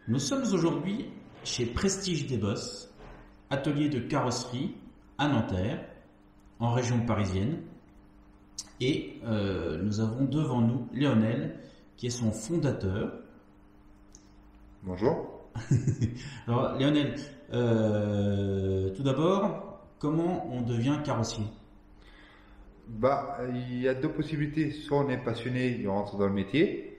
Nous sommes aujourd'hui chez Prestige des Bosses, atelier de carrosserie à Nanterre, en région parisienne. Et nous avons devant nous Lionel, qui est son fondateur. Bonjour. Alors Lionel, tout d'abord, comment on devient carrossier? Il y a deux possibilités. Soit on est passionné et on rentre dans le métier,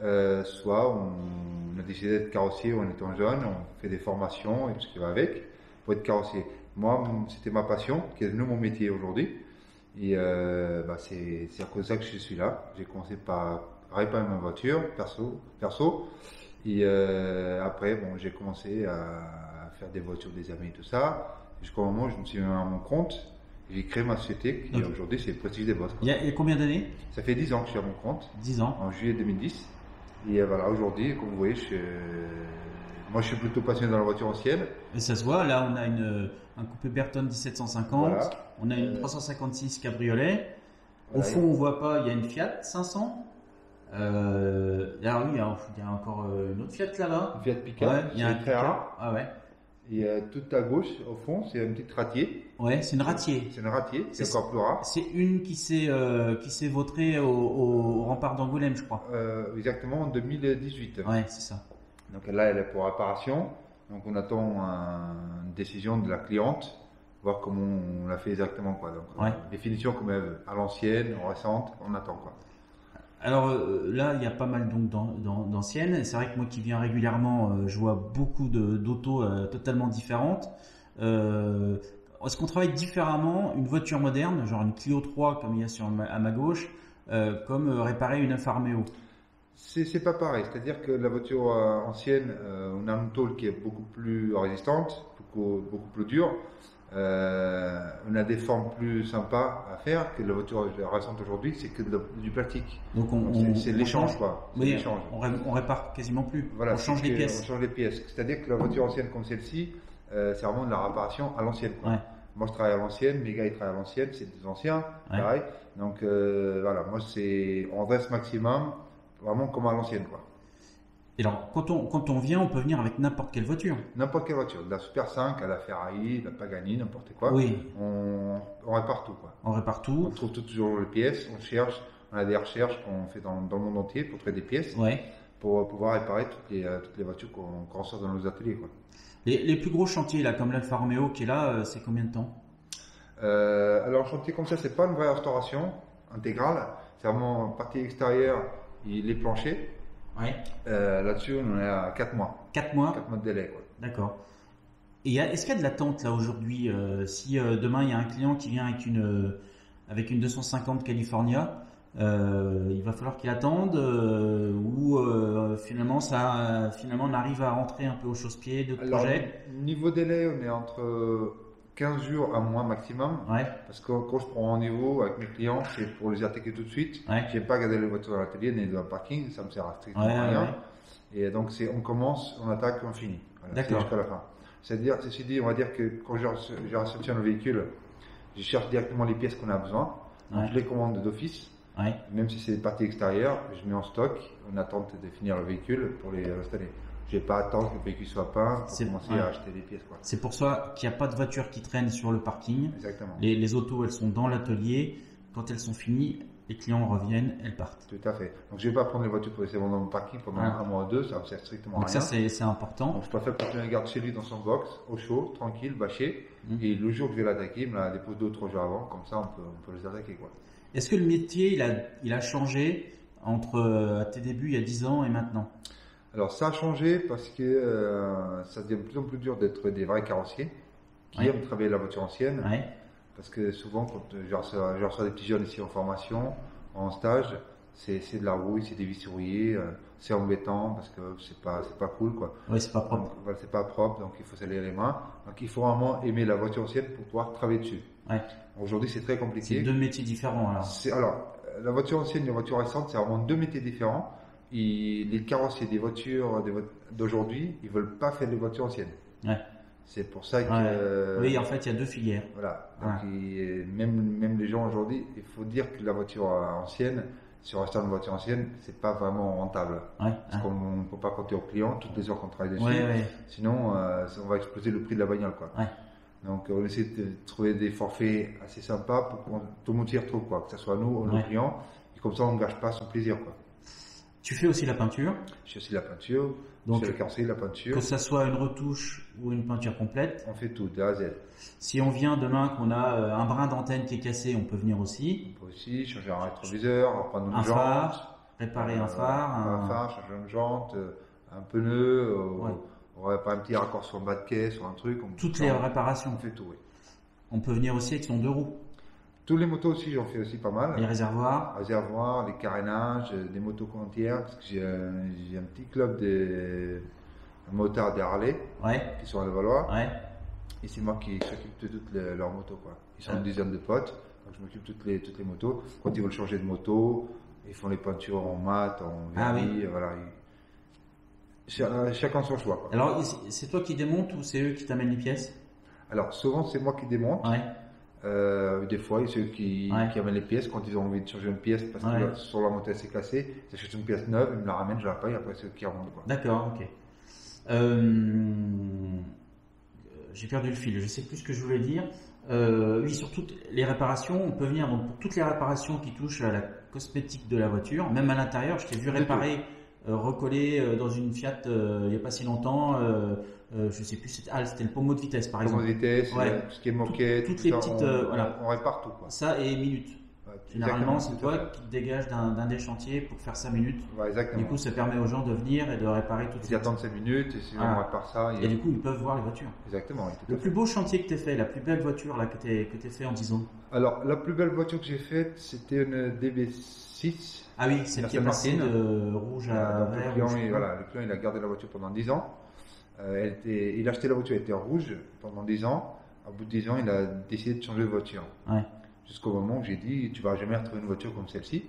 soit on a décidé d'être carrossier en étant jeune, on fait des formations et tout ce qui va avec pour être carrossier. Moi, c'était ma passion qui est devenue mon métier aujourd'hui. Et c'est à cause de ça que je suis là. J'ai commencé par réparer ma voiture perso. Et après, j'ai commencé à faire des voitures des amis et tout ça. Jusqu'au moment où je me suis mis à mon compte. J'ai créé ma société qui aujourd'hui c'est Prestige des Bosses. Il y a combien d'années? Ça fait 10 ans que je suis à mon compte. 10 ans. En juillet 2010. Et voilà, aujourd'hui, comme vous voyez, moi je suis plutôt passionné dans la voiture ancienne. Et ça se voit, là on a un coupé Berton 1750, voilà. On a une 356 cabriolet. Au fond on voit pas, il y a une Fiat 500. Alors oui, il y a encore une autre Fiat là-bas. Une Fiat Pick-up, ouais, il y a un très rare. Ah ouais. Et tout à gauche, au fond, c'est une petite ratier. Ouais, c'est une ratier. C'est une ratier, c'est encore plus rare. C'est une qui s'est vautrée au rempart d'Angoulême, je crois. Exactement, en 2018. Ouais, c'est ça. Donc là, elle est pour réparation. Donc on attend une décision de la cliente, voir comment on l'a fait exactement, quoi. Donc définition comme elle veut, à l'ancienne, récente, on attend, quoi. Alors là, il y a pas mal donc d'anciennes. C'est vrai que moi qui viens régulièrement, je vois beaucoup d'autos totalement différentes. Est-ce qu'on travaille différemment une voiture moderne, genre une Clio 3 comme il y a à ma gauche, comme réparer une Alfa Romeo? C'est pas pareil. C'est-à-dire que la voiture ancienne, on a une tôle qui est beaucoup plus résistante, beaucoup plus dure. On a des formes plus sympas à faire que la voiture récente aujourd'hui, c'est que du plastique. Donc c'est l'échange, quoi. Oui, on répare quasiment plus. Voilà, on change les pièces. On change les pièces. C'est-à-dire que la voiture ancienne comme celle-ci, c'est vraiment de la réparation à l'ancienne, quoi. Ouais. Moi, je travaille à l'ancienne, mes gars, ils travaillent à l'ancienne, c'est des anciens, pareil. Donc, voilà, moi, on reste maximum, vraiment comme à l'ancienne, quoi. Et alors, quand on vient, on peut venir avec n'importe quelle voiture. N'importe quelle voiture, de la Super 5 à la Ferrari, de la Pagani, n'importe quoi. Oui. On répare tout, quoi. On répare tout. On trouve toujours les pièces, on cherche, on a des recherches qu'on fait dans le monde entier pour trouver des pièces. Ouais. Pour pouvoir réparer toutes les voitures qu'on ressort dans nos ateliers, quoi. Les plus gros chantiers, là, comme l'Alfa Romeo qui est là, c'est combien de temps? Alors, un chantier comme ça, c'est pas une vraie restauration intégrale. C'est vraiment partie extérieure et les planchers. Ouais. Là-dessus, on est à 4 mois. 4 mois? 4 mois de délai, quoi. D'accord. Et est-ce qu'il y a de l'attente, là, aujourd'hui? Si demain, il y a un client qui vient avec une 250 California, il va falloir qu'il attende, ou finalement, on arrive à rentrer un peu au chausse-pied de projet? Niveau délai, on est entre 15 jours à mois maximum. Ouais. Parce que quand je prends rendez-vous avec mes clients, c'est pour les attaquer tout de suite. Ouais. J'aime pas garder les voitures dans l'atelier ni dans le parking, ça me sert à strictement rien. Ouais. Et donc on commence, on attaque, on finit. Voilà, d'accord. Jusqu'à la fin. C'est-à-dire, ceci dit, on va dire que quand je réceptionne le véhicule, je cherche directement les pièces qu'on a besoin. Donc je les commande d'office. Ouais. Même si c'est des parties extérieures, je mets en stock en attente de finir le véhicule pour les installer. Je vais pas attendre que le véhicule soit peint pour commencer à acheter des pièces, quoi. C'est pour ça qu'il n'y a pas de voitures qui traînent sur le parking. Exactement. Les autos, elles sont dans l'atelier. Quand elles sont finies, les clients reviennent, elles partent. Tout à fait. Donc je vais pas prendre les voitures pour laisser dans le parking pendant un mois ou deux, ça me sert strictement à rien. Donc ça, c'est important. Donc je préfère que quelqu'un garde chez lui dans son box, au chaud, tranquille, bâché. Et le jour que je vais l'attaquer, il me la dépose 2 ou 3 jours avant, comme ça on peut les attaquer, quoi. Est-ce que le métier, il a changé entre à tes débuts il y a 10 ans et maintenant? Alors ça a changé parce que ça devient de plus en plus dur d'être des vrais carrossiers qui aiment travailler la voiture ancienne. Ouais. Parce que souvent, quand je reçois des petits jeunes ici en formation, en stage, c'est de la rouille, c'est des vis rouillées, c'est embêtant parce que c'est pas cool, quoi. Oui, c'est pas propre. Donc, voilà, c'est pas propre, donc il faut s'aller les mains. Donc il faut vraiment aimer la voiture ancienne pour pouvoir travailler dessus. Ouais. Aujourd'hui, c'est très compliqué. C'est 2 métiers différents, alors. Alors, la voiture ancienne et la voiture récente, c'est vraiment 2 métiers différents. Et les carrossiers des voitures d'aujourd'hui, ils veulent pas faire des voitures anciennes. Ouais. C'est pour ça que... Oui, en fait, il y a 2 filières. Voilà. Donc, même les gens aujourd'hui, il faut dire que la voiture ancienne, Si on reste dans une voiture ancienne, c'est pas vraiment rentable. Ouais. Parce qu'on ne peut pas compter aux clients toutes les heures qu'on travaille dessus. Ouais. Sinon, on va exploser le prix de la bagnole, quoi. Ouais. Donc, on essaie de trouver des forfaits assez sympas pour que tout le monde s'y retrouve, quoi. Que ce soit nous ou nos clients. Et comme ça, on ne gâche pas son plaisir, quoi. Tu fais aussi la peinture. Je fais aussi la peinture. Donc, je fais la carrosserie, la peinture. Que ça soit une retouche ou une peinture complète. On fait tout, de A à Z. Si on vient demain qu'on a un brin d'antenne qui est cassé, on peut venir aussi. On peut aussi changer un rétroviseur, reprendre une jante. Phare, réparer un phare. Un phare, changer une jante, un pneu, on répare un petit raccord sur le bas de caisse ou un truc. Toutes les réparations. On fait tout, oui. On peut venir aussi avec son 2 roues. Tous les motos aussi, j'en fais aussi pas mal. Les réservoirs. Réservoirs, les carénages, des motos entières, parce que j'ai un petit club de motards des Harley qui sont à Levallois. Ouais. Et c'est moi qui s'occupe de toutes leurs motos, quoi. Ils sont une dizaine de potes, donc je m'occupe de toutes les motos. Quand ils veulent changer de moto, ils font les peintures en mat, en vernis, voilà. Chacun son choix, quoi. Alors, c'est toi qui démontes ou c'est eux qui t'amènent les pièces? Alors, souvent, c'est moi qui démonte. Ouais. Des fois, c'est eux qui amènent les pièces quand ils ont envie de changer une pièce parce que sur la moto elle s'est cassée. Ils achètent une pièce neuve, ils me la ramènent, je la paye, après c'est eux qui remontent, quoi. D'accord, ok. J'ai perdu le fil, je sais plus ce que je voulais dire. Oui, sur toutes les réparations, on peut venir donc pour toutes les réparations qui touchent à la cosmétique de la voiture, même à l'intérieur. Je t'ai vu réparer, recoller dans une Fiat il n'y a pas si longtemps. Je sais plus, c'était le pommeau de vitesse par exemple. Pommeau de vitesse, tout ce qui est moquette, toutes les petites, voilà. On répare tout, quoi. Ça et minutes. Généralement, c'est toi qui te dégages d'un des chantiers pour faire 5 minutes. Ouais, exactement. Du coup, ça permet aux gens de venir et de réparer tout ça. Ils attendent 5 minutes et sinon on répare ça. Et du coup, ils peuvent voir les voitures. Exactement. Le plus beau chantier que tu as fait, la plus belle voiture là, que tu as fait en 10 ans? Alors, la plus belle voiture que j'ai faite, c'était une DB6. Ah oui, celle qui est passée de rouge à vert. Le client, il a gardé la voiture pendant 10 ans. Il a acheté la voiture, elle était rouge pendant 10 ans. Au bout de 10 ans, il a décidé de changer de voiture. Ouais. Jusqu'au moment où j'ai dit, tu vas jamais retrouver une voiture comme celle-ci.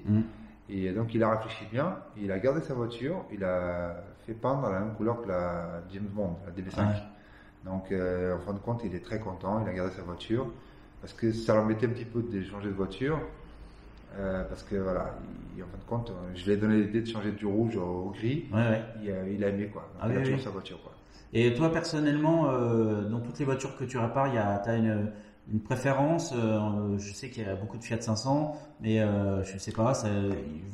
Et donc, il a réfléchi bien, il a gardé sa voiture, il a fait peindre la même couleur que la James Bond, la DB5. Ouais. Donc, en fin de compte, il est très content, il a gardé sa voiture, parce que ça l'embêtait un petit peu de changer de voiture, parce que voilà, en fin de compte, je lui ai donné l'idée de changer du rouge au gris, il a aimé, quoi. Donc, il a toujours sa voiture, quoi. Et toi, personnellement, dans toutes les voitures que tu répares, tu as une préférence? Je sais qu'il y a beaucoup de Fiat 500, mais je sais pas.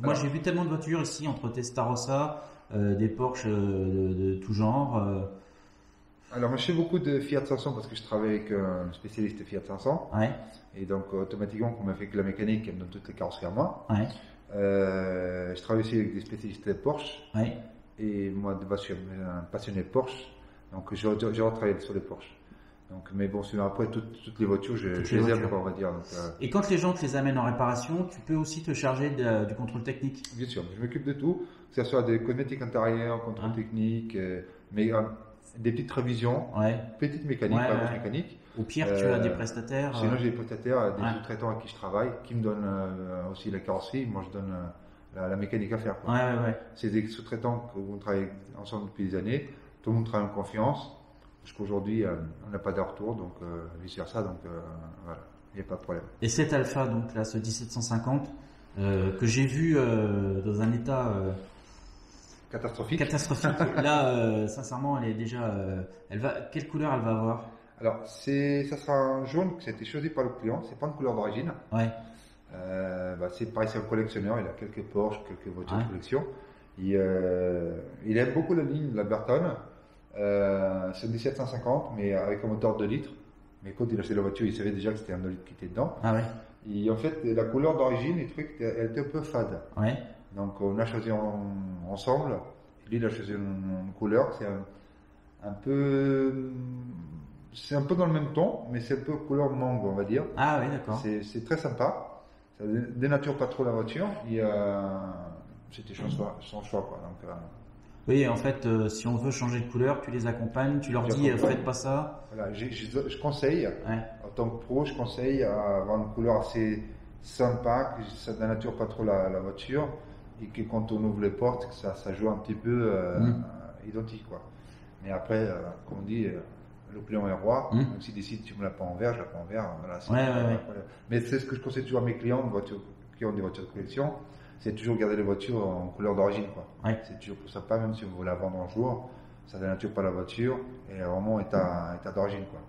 Moi, j'ai vu tellement de voitures ici entre Testarossa, des Porsche de tout genre. Alors, moi, je fais beaucoup de Fiat 500 parce que je travaille avec un spécialiste Fiat 500. Ouais. Et donc, automatiquement, comme on fait que la mécanique, elle me donne toutes les carrosseries à moi. Ouais. Je travaille aussi avec des spécialistes de Porsche. Ouais. Et moi, de base, je suis un passionné de Porsche. Donc, j'ai retravaillé sur les Porsche. Donc, mais bon, sinon après, toutes les voitures, je les aime, on va dire. Donc, Et quand les gens te les amènent en réparation, tu peux aussi te charger du contrôle technique? Bien sûr, je m'occupe de tout, que ce soit des cosmétiques intérieurs, contrôle technique, mais des petites révisions, petites mécaniques, pas grosses mécaniques. Au pire, tu as des prestataires. Sinon, j'ai des prestataires, des sous-traitants avec qui je travaille, qui me donnent aussi la carrosserie. Moi, je donne la mécanique à faire, quoi. C'est des sous-traitants qu'on travaille ensemble depuis des années. Tout le monde travaille en confiance. Jusqu'aujourd'hui, on n'a pas de retour, donc vice versa, donc voilà, il n'y a pas de problème. Et cette Alpha, donc là, ce 1750, que j'ai vu dans un état catastrophique. Là, sincèrement, elle est déjà. Quelle couleur elle va avoir? Alors, ça sera un jaune qui a été choisi par le client. C'est pas une couleur d'origine. Ouais. C'est pareil, c'est un collectionneur. Il a quelques Porsche, quelques voitures de collection. Il aime beaucoup la ligne de la Burton. C'est un 1750, mais avec un moteur de 2 litres. Mais quand il a acheté la voiture, il savait déjà que c'était un 2 litres qui était dedans. Ah ouais. Et en fait, la couleur d'origine, elle était un peu fade. Ouais. Donc, on a choisi ensemble. Lui, il a choisi une couleur. C'est un peu dans le même ton, mais c'est un peu couleur mangue, on va dire. Ah oui, d'accord. C'est très sympa. Ça dénature pas trop la voiture. C'était son choix, quoi. Donc, oui, en fait, si on veut changer de couleur, tu les accompagnes, tu leur dis, faites pas ça. Voilà, je conseille, en tant que pro, je conseille à avoir une couleur assez sympa, que ça ne dénature pas trop la voiture, et que quand on ouvre les portes, que ça joue un petit peu identique, quoi. Mais après, comme on dit, le client est roi, donc s'il décide, tu me la pas en vert, je la pas en vert. Voilà, ouais. Mais c'est ce que je conseille toujours à mes clients, qui ont des voitures de collection, c'est toujours garder les voitures en couleur d'origine, quoi. Ouais. C'est toujours pour ça, pas même si on veut la vendre un jour, ça dénature pas la voiture et vraiment état d'origine, quoi.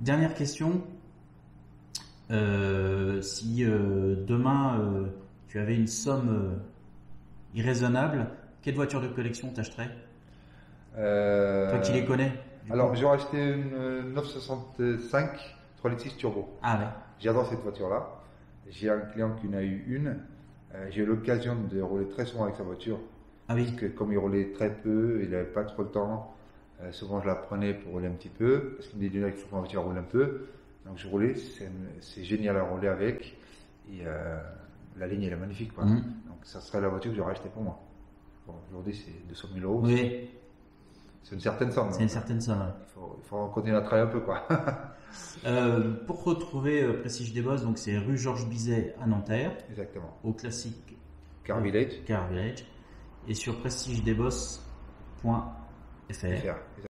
Dernière question. Si demain tu avais une somme irraisonnable, quelle voiture de collection t'achèterais? Toi qui les connais. Alors, j'ai acheté une 965 3.6 turbo. Ah ouais. J'adore cette voiture-là. J'ai un client qui en a eu une. J'ai eu l'occasion de rouler très souvent avec sa voiture. Ah oui. Parce que comme il roulait très peu, il n'avait pas trop le temps. Souvent, je la prenais pour rouler un petit peu. Parce qu'il me disait qu'il faut que ma voiture roule un peu. Donc, je roulais. C'est génial à rouler avec. Et la ligne, elle est magnifique, quoi. Donc, ça serait la voiture que j'aurais achetée pour moi. Bon, aujourd'hui, c'est 200 000 euros. Oui. C'est une certaine somme. C'est une certaine somme. Il faut continuer à travailler un peu, quoi. Pour retrouver Prestige des Bosses, donc c'est rue Georges Bizet à Nanterre, Exactement. au classique Car Village. Car Village, et sur prestigedesbosses.fr. Exactement.